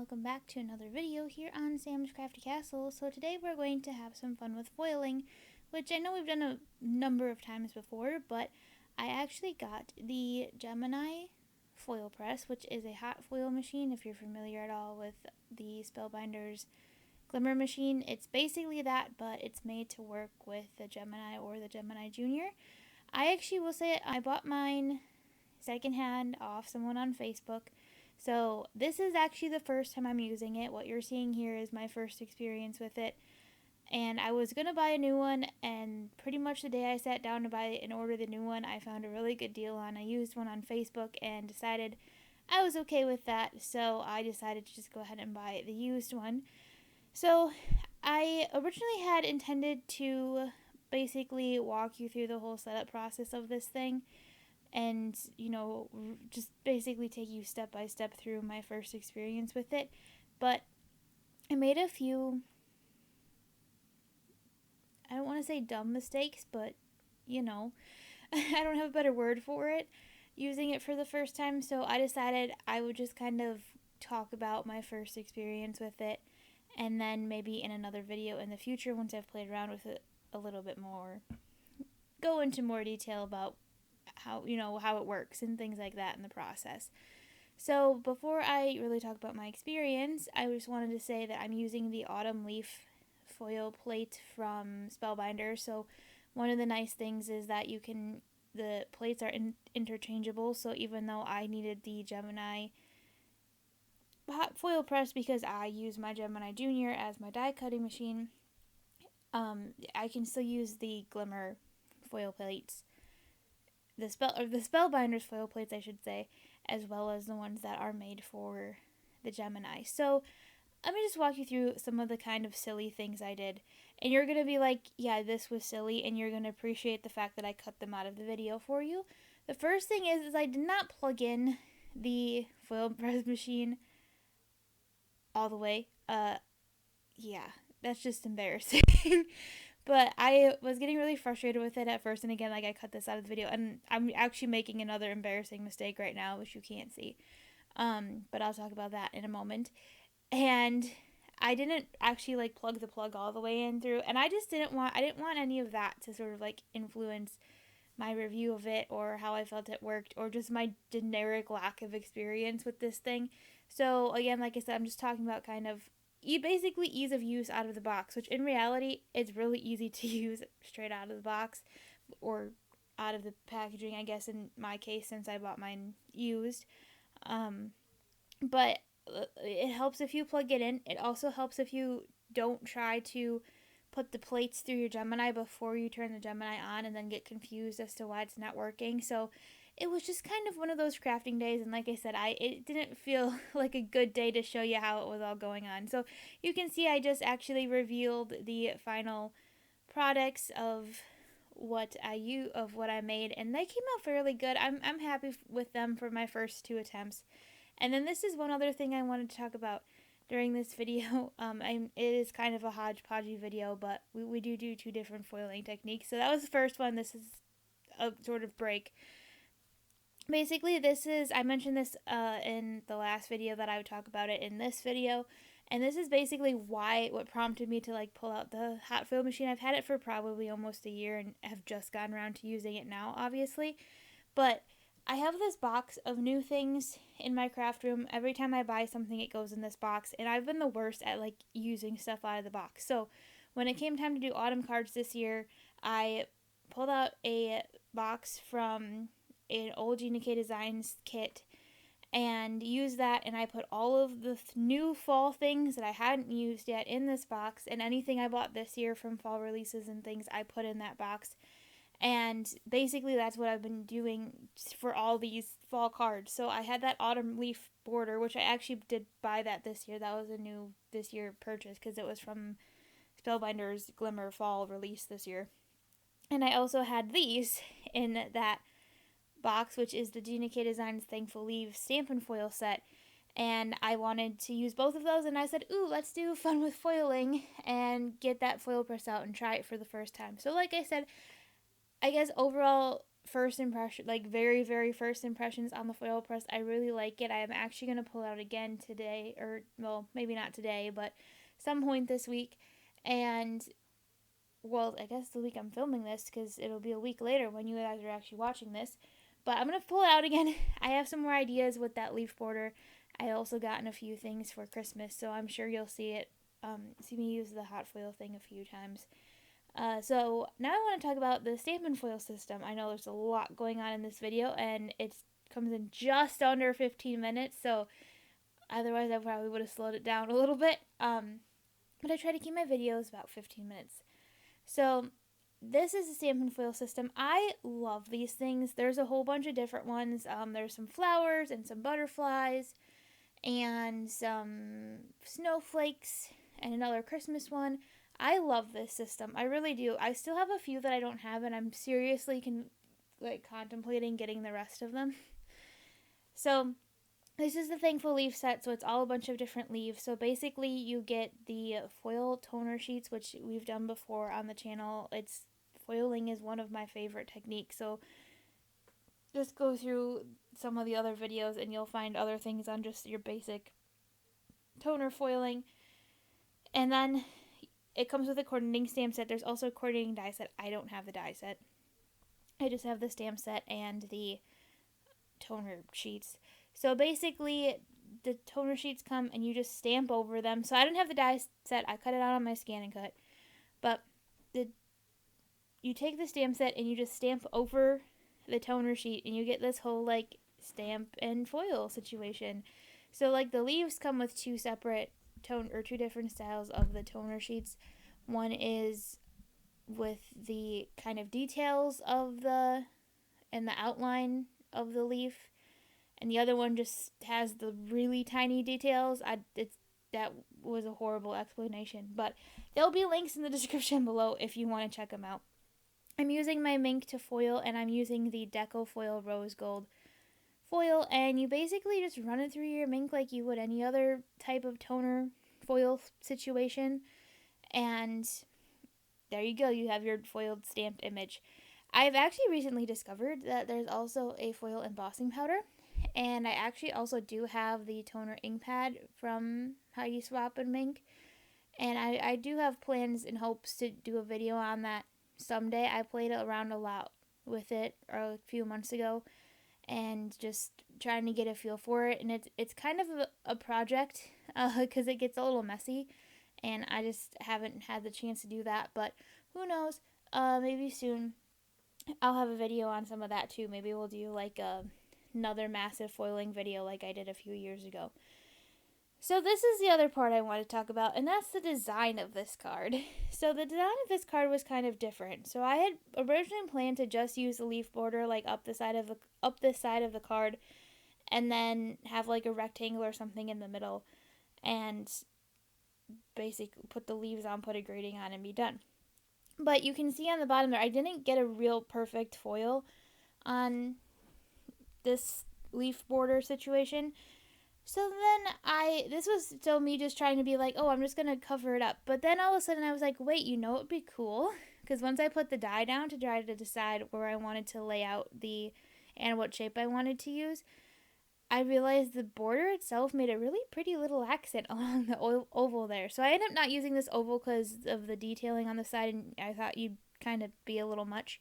welcome back to another video here on Sam's Crafty Castle. So today we're going to have some fun with foiling, which I know we've done a number of times before, but I actually got the Gemini foil press, which is a hot foil machine. If you're familiar at all with the Spellbinders glimmer machine, it's basically that, but it's made to work with the Gemini or the Gemini Junior. I actually will say it, I bought mine secondhand off someone on Facebook. So this is actually the first time I'm using it. What you're seeing here is my first experience with it. And I was going to buy a new one, and pretty much the day I sat down to buy and order the new one, I found a really good deal on a used one on Facebook and decided I was okay with that. So I decided to just go ahead and buy the used one. So I originally had intended to basically walk you through the whole setup process of this thing. And, just basically take you step by step through my first experience with it. But I made a few, I don't want to say dumb mistakes, but, I don't have a better word for it, using it for the first time. So I decided I would just kind of talk about my first experience with it. And then maybe in another video in the future, once I've played around with it a little bit more, go into more detail about how it works and things like that in the process. So before I really talk about my experience, I just wanted to say that I'm using the autumn leaf foil plate from Spellbinders. So one of the nice things is that the plates are interchangeable. So even though I needed the Gemini hot foil press because I use my Gemini Junior as my die cutting machine, I can still use the glimmer foil plates. The Spellbinders foil plates, I should say, as well as the ones that are made for the Gemini. So let me just walk you through some of the kind of silly things I did. And you're going to be like, yeah, this was silly, and you're going to appreciate the fact that I cut them out of the video for you. The first thing is I did not plug in the foil press machine all the way. Yeah, that's just embarrassing. But I was getting really frustrated with it at first, and again, I cut this out of the video, and I'm actually making another embarrassing mistake right now, which you can't see. But I'll talk about that in a moment. And I didn't actually plug the plug all the way in through, and I didn't want any of that to sort of influence my review of it or how I felt it worked or just my generic lack of experience with this thing. So again, like I said, I'm just talking about kind of basically ease of use out of the box, which in reality it's really easy to use straight out of the box or out of the packaging, I guess in my case, since I bought mine used. But it helps if you plug it in. It also helps if you don't try to put the plates through your Gemini before you turn the Gemini on and then get confused as to why it's not working. So it was just kind of one of those crafting days, and like I said, it didn't feel like a good day to show you how it was all going on. So you can see I just actually revealed the final products of what I made, and they came out fairly good. I'm happy with them for my first two attempts. And then this is one other thing I wanted to talk about during this video. It is kind of a hodgepodgey video, but we do two different foiling techniques. So that was the first one. This is a sort of break. Basically, I mentioned this in the last video that I would talk about it in this video, and this is basically what prompted me to pull out the hot foil machine. I've had it for probably almost a year and have just gotten around to using it now, obviously, but I have this box of new things in my craft room. Every time I buy something, it goes in this box, and I've been the worst at using stuff out of the box. So when it came time to do autumn cards this year, I pulled out a box from an old Gina Designs kit and used that, and I put all of the new fall things that I hadn't used yet in this box, and anything I bought this year from fall releases and things I put in that box. And basically that's what I've been doing for all these fall cards. So I had that autumn leaf border, which I actually did buy that this year. That was a new this year purchase because it was from Spellbinders Glimmer Fall release this year. And I also had these in that box, which is the Gina Designs Thankful Leaves Stampin' Foil set. And I wanted to use both of those, and I said, ooh, let's do fun with foiling and get that foil press out and try it for the first time. So like I said, I guess overall first impression, like very, very first impressions on the foil press. I really like it. I am actually going to pull it out again today, or, well, maybe not today, but some point this week. And, well, I guess the week I'm filming this, because it'll be a week later when you guys are actually watching this. But I'm going to pull it out again. I have some more ideas with that leaf border. I also gotten a few things for Christmas, so I'm sure you'll see it, see me use the hot foil thing a few times. So now I want to talk about the Stampin' Foil system. I know there's a lot going on in this video, and it comes in just under 15 minutes, so otherwise I probably would have slowed it down a little bit. But I try to keep my videos about 15 minutes. So this is the Stampin' Foil system. I love these things. There's a whole bunch of different ones. There's some flowers and some butterflies and some snowflakes and another Christmas one. I love this system. I really do. I still have a few that I don't have, and I'm seriously contemplating getting the rest of them. So this is the Thankful Leaf set, so it's all a bunch of different leaves. So basically you get the foil toner sheets, which we've done before on the channel. Foiling is one of my favorite techniques, so just go through some of the other videos and you'll find other things on just your basic toner foiling. And then it comes with a coordinating stamp set. There's also a coordinating die set. I don't have the die set. I just have the stamp set and the toner sheets. So basically, the toner sheets come and you just stamp over them. So I don't have the die set. I cut it out on my Scan and Cut. But you take the stamp set and you just stamp over the toner sheet and you get this whole stamp and foil situation. So the leaves come with two separate two different styles of the toner sheets. One is with the kind of details of the outline of the leaf, and the other one just has the really tiny details. That was a horrible explanation, but there'll be links in the description below if you want to check them out. I'm using my Mink to foil, and I'm using the Deco Foil Rose Gold foil, and you basically just run it through your Mink like you would any other type of toner foil situation, and there you go. You have your foiled stamped image. I've actually recently discovered that there's also a foil embossing powder, and I actually also do have the toner ink pad from Heidi Swap and Mink, and I do have plans and hopes to do a video on that someday. I played around a lot with it a few months ago and just trying to get a feel for it, and it's kind of a project because it gets a little messy, and I just haven't had the chance to do that, but who knows, maybe soon I'll have a video on some of that too. Maybe we'll do another massive foiling video like I did a few years ago. So this is the other part I want to talk about, and that's the design of this card. So the design of this card was kind of different. So I had originally planned to just use the leaf border up this side of the card, and then have a rectangle or something in the middle, and basically put the leaves on, put a grading on, and be done. But you can see on the bottom there, I didn't get a real perfect foil on this leaf border situation. So then this was still me just trying to be oh, I'm just going to cover it up. But then all of a sudden I was like, wait, it would be cool? Because once I put the die down to try to decide where I wanted to lay out and what shape I wanted to use, I realized the border itself made a really pretty little accent along the oval there. So I ended up not using this oval because of the detailing on the side, and I thought you'd kind of be a little much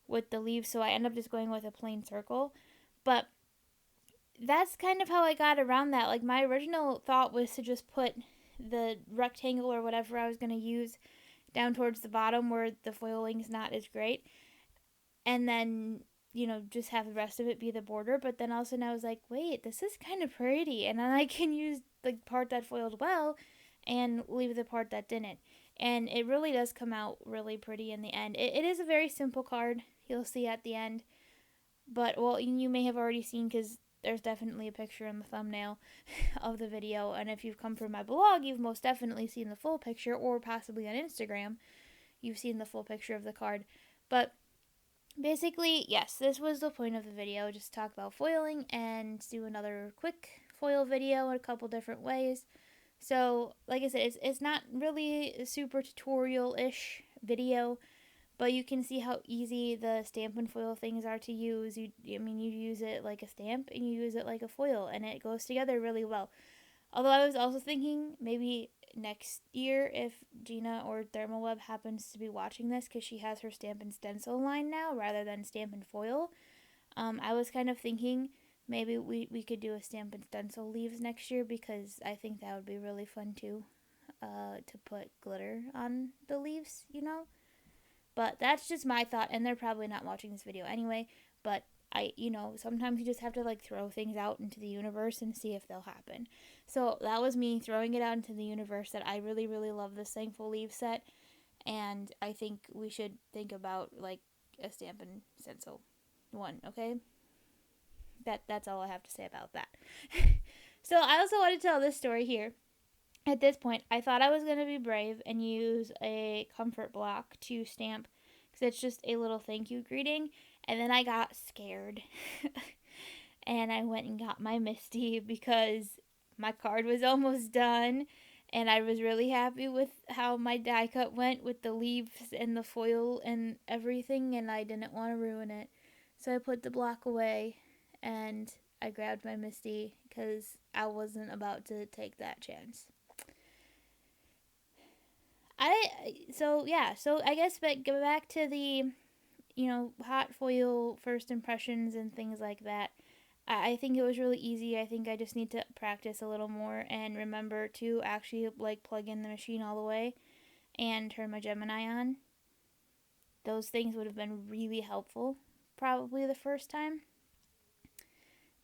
with the leaves, so I ended up just going with a plain circle. But that's kind of how I got around that. My original thought was to just put the rectangle or whatever I was going to use down towards the bottom where the foiling's not as great, and then just have the rest of it be the border. But then all of a sudden I was like, wait, this is kind of pretty, and then I can use the part that foiled well and leave the part that didn't, and it really does come out really pretty in the end. It is a very simple card, you'll see at the end, but well, you may have already seen because there's definitely a picture in the thumbnail of the video, and if you've come from my blog, you've most definitely seen the full picture, or possibly on Instagram, you've seen the full picture of the card. But basically, yes, this was the point of the video, just talk about foiling and do another quick foil video in a couple different ways. So, like I said, it's not really a super tutorial-ish video, but you can see how easy the Stampin' Foil things are to use. You use it like a stamp and you use it like a foil, and it goes together really well. Although I was also thinking maybe next year, if Gina or Thermalweb happens to be watching this, because she has her Stampin' Stencil line now rather than Stampin' Foil, I was kind of thinking maybe we could do a Stampin' Stencil leaves next year, because I think that would be really fun too, to put glitter on the leaves, But that's just my thought, and they're probably not watching this video anyway. But sometimes you just have to like throw things out into the universe and see if they'll happen. So that was me throwing it out into the universe that I really, really love this Thankful Leaf set, and I think we should think about like a Stampin' Stencil one, okay? That's all I have to say about that. So I also want to tell this story here. At this point, I thought I was going to be brave and use a comfort block to stamp, because it's just a little thank you greeting, and then I got scared. And I went and got my Misty, because my card was almost done, and I was really happy with how my die cut went with the leaves and the foil and everything, and I didn't want to ruin it. So I put the block away, and I grabbed my Misty, because I wasn't about to take that chance. So I guess, but go back to the, hot foil first impressions and things like that. I think it was really easy. I think I just need to practice a little more and remember to actually like plug in the machine all the way and turn my Gemini on. Those things would have been really helpful probably the first time.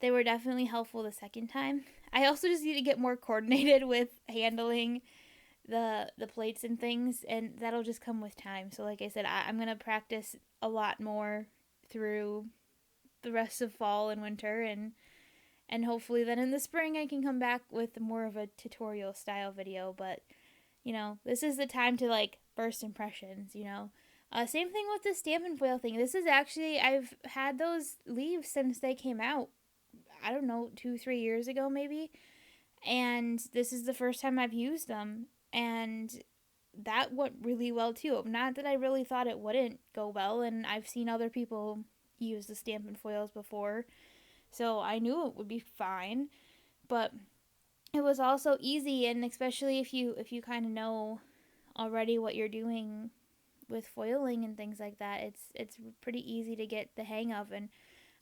They were definitely helpful the second time. I also just need to get more coordinated with handling the plates and things, and that'll just come with time. So like I said, I'm going to practice a lot more through the rest of fall and winter, and hopefully then in the spring I can come back with more of a tutorial style video. But this is the time to like first impressions. Same thing with the Stampin' Foil thing. This is actually, I've had those leaves since they came out, I don't know, 2-3 years ago maybe, and this is the first time I've used them, and that went really well too. Not that I really thought it wouldn't go well, and I've seen other people use the Stampin' Foils before, so I knew it would be fine. But it was also easy, and especially if you kind of know already what you're doing with foiling and things like that, it's pretty easy to get the hang of. And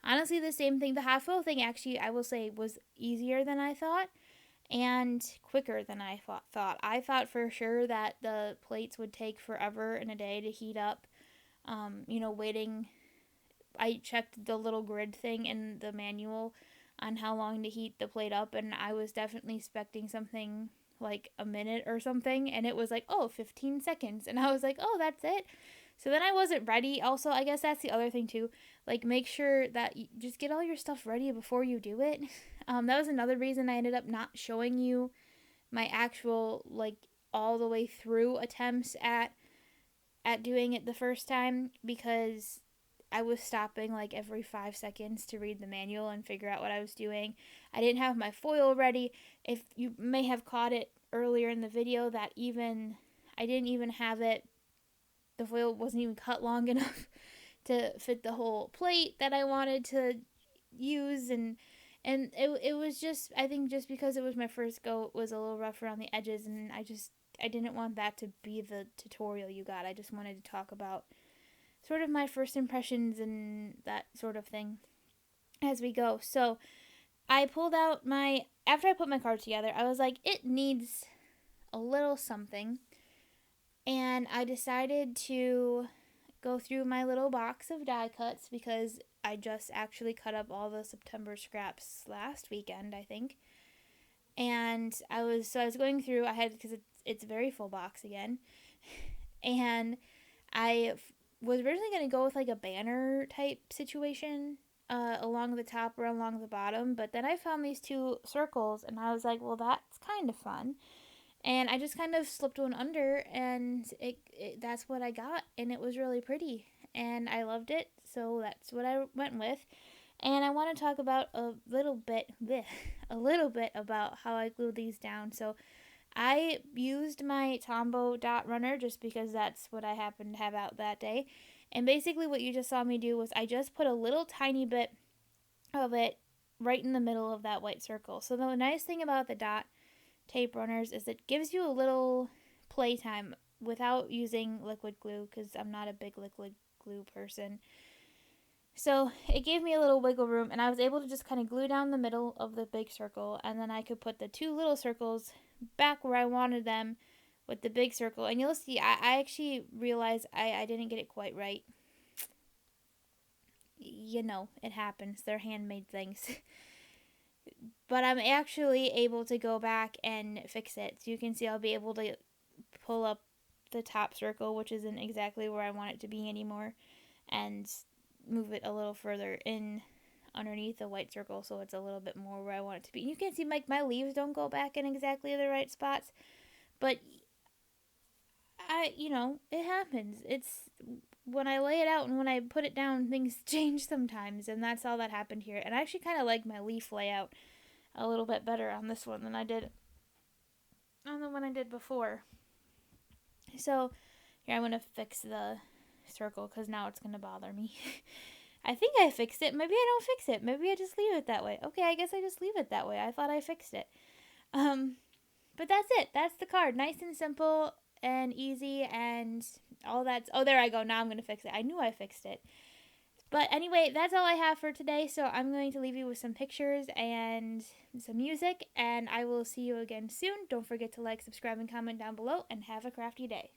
honestly, the same thing, the hot foil thing, actually I will say was easier than I thought and quicker than I thought. I thought for sure that the plates would take forever and a day to heat up. Waiting. I checked the little grid thing in the manual on how long to heat the plate up, and I was definitely expecting something like a minute or something, and it was like, 15 seconds, and I was like, that's it. So then I wasn't ready. Also, I guess that's the other thing too. Like, make sure that you just get all your stuff ready before you do it. That was another reason I ended up not showing you my actual, like, all the way through attempts at doing it the first time, because I was stopping like every 5 seconds to read the manual and figure out what I was doing. I didn't have my foil ready. If you may have caught it earlier in the video, that I didn't even have it. The foil wasn't even cut long enough to fit the whole plate that I wanted to use, and it was just, I think just because it was my first go, it was a little rough around the edges, and I didn't want that to be the tutorial you got. I just wanted to talk about sort of my first impressions and that sort of thing as we go. So I pulled out after I put my card together, I was like, it needs a little something. And I decided to go through my little box of die cuts, because I just actually cut up all the September scraps last weekend, I think. And I was going through, because it's a very full box again. And I was originally going to go with like a banner type situation along the top or along the bottom, but then I found these two circles, and I was like, well, that's kind of fun. And I just kind of slipped one under, and that's what I got, and it was really pretty, and I loved it, so that's what I went with. And I want to talk about a little bit about how I glued these down. So I used my Tombow dot runner just because that's what I happened to have out that day. And basically what you just saw me do was I just put a little tiny bit of it right in the middle of that white circle. So the nice thing about the dot tape runners is it gives you a little playtime without using liquid glue, because I'm not a big liquid glue person. So it gave me a little wiggle room, and I was able to just kind of glue down the middle of the big circle, and then I could put the two little circles back where I wanted them with the big circle. And you'll see, I actually realized I didn't get it quite right. You know, it happens. They're handmade things. But I'm actually able to go back and fix it. So you can see I'll be able to pull up the top circle, which isn't exactly where I want it to be anymore, and move it a little further in underneath the white circle so it's a little bit more where I want it to be. And you can see my leaves don't go back in exactly the right spots, but it happens. It's when I lay it out and when I put it down, things change sometimes, and that's all that happened here. And I actually kind of like my leaf layout a little bit better on this one than I did on the one I did before. So here I'm going to fix the circle because now it's going to bother me. I think I fixed it. Maybe I don't fix it. Maybe I just leave it that way. Okay, I guess I just leave it that way. I thought I fixed it. But that's it. That's the card. Nice and simple and easy and all that. Oh, there I go. Now I'm going to fix it. I knew I fixed it. But anyway, that's all I have for today. So I'm going to leave you with some pictures and some music. And I will see you again soon. Don't forget to like, subscribe, and comment down below. And have a crafty day.